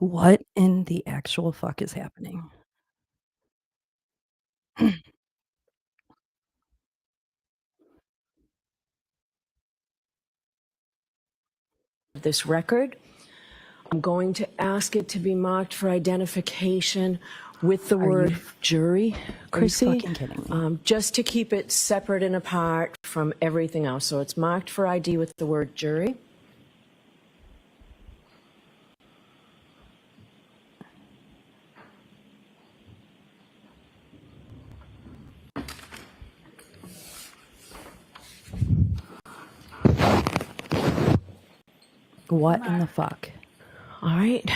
What in the actual fuck is happening? This record. I'm going to ask it to be marked for identification with the word jury, Chrissy. Are you fucking kidding me? Just to keep it separate and apart from everything else. So it's marked for ID with the word jury. What in the fuck? All right.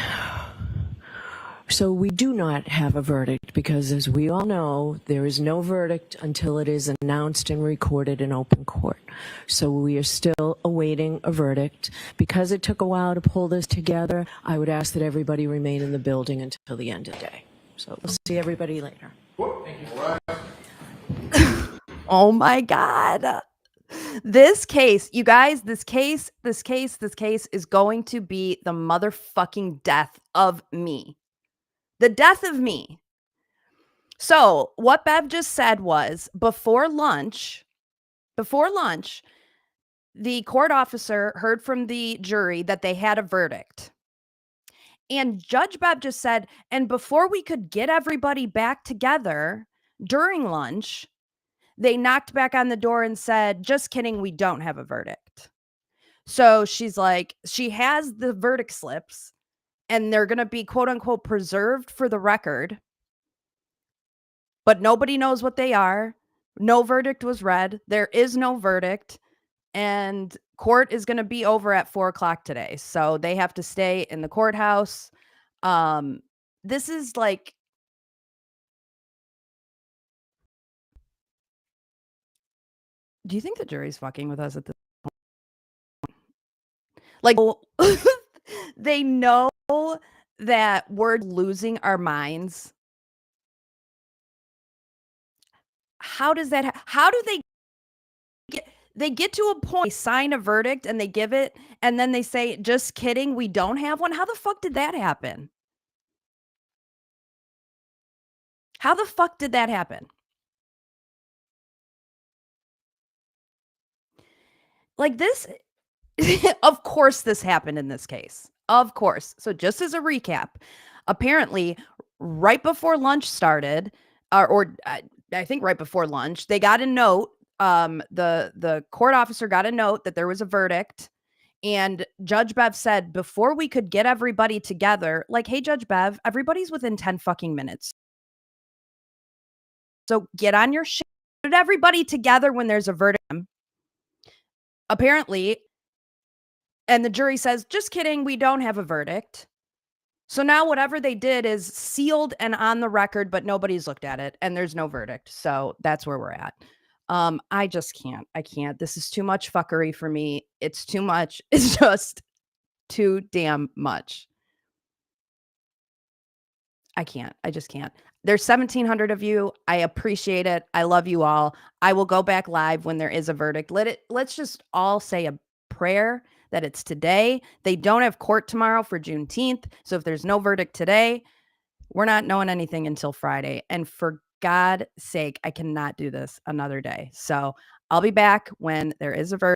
So we do not have a verdict because, as we all know, there is no verdict until it is announced and recorded in open court. So we are still awaiting a verdict. Because it took a while to pull this together, I would ask that everybody remain in the building until the end of the day. So we'll see everybody later. Oh my god. This case, you guys, this case is going to be the motherfucking death of me. The death of me. So, what Bev just said was before lunch, the court officer heard from the jury that they had a verdict. And Judge Bev just said, and before we could get everybody back together during lunch, they knocked back on the door and said, just kidding, we don't have a verdict. So she's like, she has the verdict slips and they're going to be quote unquote preserved for the record, but nobody knows what they are. No verdict was read. There is no verdict. And court is going to be over at 4:00 today. So they have to stay in the courthouse. This is like, do you think the jury's fucking with us at this point? Like, they know that we're losing our minds. How does that, how do they get to a point, sign a verdict and they give it, and then they say, just kidding, we don't have one? How the fuck did that happen? How the fuck did that happen? Like this, of course this happened in this case. Of course. So just as a recap, apparently right before lunch started, I think right before lunch, they got a note. The court officer got a note that there was a verdict. And Judge Bev said, before we could get everybody together, like, hey, Judge Bev, everybody's within 10 fucking minutes. So get on your shit. Get everybody together when there's a verdict. Apparently, and the jury says, just kidding, we don't have a verdict. So now whatever they did is sealed and on the record, but nobody's looked at it and there's no verdict. So that's where we're at. I just can't. I can't. This is too much fuckery for me. It's too much. It's just too damn much. I can't. I just can't. There's 1,700 of you. I appreciate it. I love you all. I will go back live when there is a verdict. Let's just all say a prayer that it's today. They don't have court tomorrow for Juneteenth. So if there's no verdict today, we're not knowing anything until Friday. And for God's sake, I cannot do this another day. So I'll be back when there is a verdict.